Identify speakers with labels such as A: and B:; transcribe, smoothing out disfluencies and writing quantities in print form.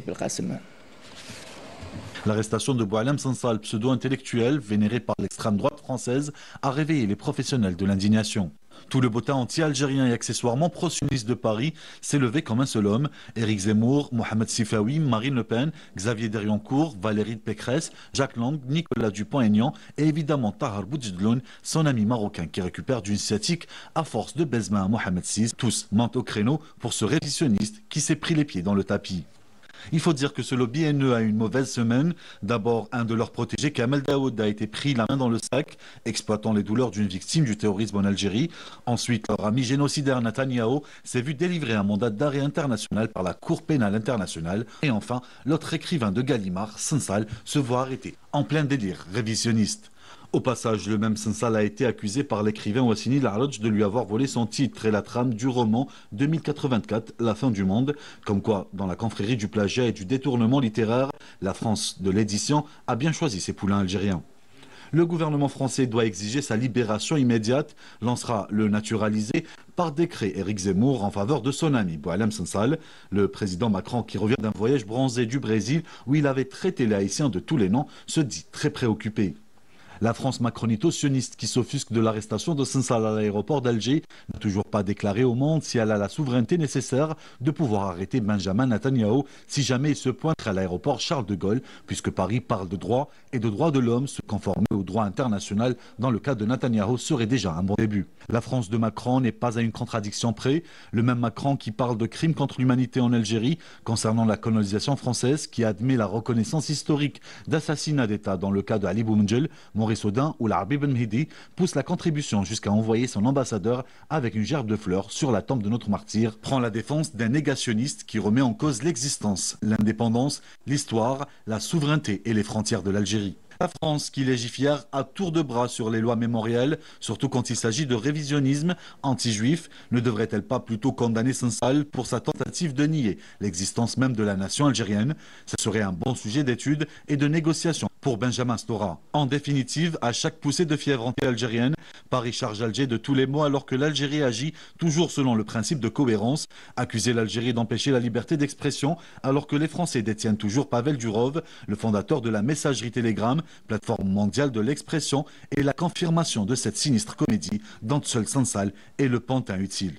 A: بالقاسم.
B: L'arrestation de Boualem Sansal, pseudo-intellectuel vénéré par l'extrême droite française, a réveillé les professionnels de l'indignation. Tout le botin anti-algérien et accessoirement pro-sioniste de Paris s'est levé comme un seul homme. Éric Zemmour, Mohamed Sifawi, Marine Le Pen, Xavier Deriancourt, Valérie Pécresse, Jacques Lang, Nicolas Dupont-Aignan et évidemment Tahar Boudjdloun, son ami marocain qui récupère d'une sciatique à force de baise-main à Mohamed VI. Tous mentent au créneau pour ce révisionniste qui s'est pris les pieds dans le tapis. Il faut dire que ce lobby haineux a eu une mauvaise semaine. D'abord, un de leurs protégés, Kamel Daoud, a été pris la main dans le sac, exploitant les douleurs d'une victime du terrorisme en Algérie. Ensuite, leur ami génocidaire Netanyahou s'est vu délivrer un mandat d'arrêt international par la Cour pénale internationale. Et enfin, l'autre écrivain de Gallimard, Sansal, se voit arrêté en plein délire révisionniste. Au passage, le même Sansal a été accusé par l'écrivain Wassini Larlodj de lui avoir volé son titre et la trame du roman 2084, La fin du monde. Comme quoi, dans la confrérie du plagiat et du détournement littéraire, la France de l'édition a bien choisi ses poulains algériens. Le gouvernement français doit exiger sa libération immédiate, lancera le naturalisé par décret Éric Zemmour en faveur de son ami Boualem Sansal. Le président Macron, qui revient d'un voyage bronzé du Brésil où il avait traité les Haïtiens de tous les noms, se dit très préoccupé. La France macronito-sioniste qui s'offusque de l'arrestation de Sansal à l'aéroport d'Alger n'a toujours pas déclaré au monde si elle a la souveraineté nécessaire de pouvoir arrêter Benjamin Netanyahou si jamais il se pointe à l'aéroport Charles de Gaulle, puisque Paris parle de droit et de droits de l'homme. Se conformer au droit international dans le cas de Netanyahou serait déjà un bon début. La France de Macron n'est pas à une contradiction près. Le même Macron qui parle de crimes contre l'humanité en Algérie concernant la colonisation française, qui admet la reconnaissance historique d'assassinat d'État dans le cas de Ali Boumendjel, Maurice Audin ou l'Arbi Ben Mehdi, pousse la contribution jusqu'à envoyer son ambassadeur avec une gerbe de fleurs sur la tombe de notre martyr, prend la défense d'un négationniste qui remet en cause l'existence, l'indépendance, l'histoire, la souveraineté et les frontières de l'Algérie. La France qui légifère à tour de bras sur les lois mémorielles, surtout quand il s'agit de révisionnisme anti-juif, ne devrait-elle pas plutôt condamner Sansal pour sa tentative de nier l'existence même de la nation algérienne? Ce serait un bon sujet d'étude et de négociation pour Benjamin Stora. En définitive, à chaque poussée de fièvre anti-algérienne, Paris charge Alger de tous les maux alors que l'Algérie agit toujours selon le principe de cohérence. Accuser l'Algérie d'empêcher la liberté d'expression alors que les Français détiennent toujours Pavel Durov, le fondateur de la messagerie Telegram, plateforme mondiale de l'expression, et la confirmation de cette sinistre comédie dont seul Sansal est le pantin utile.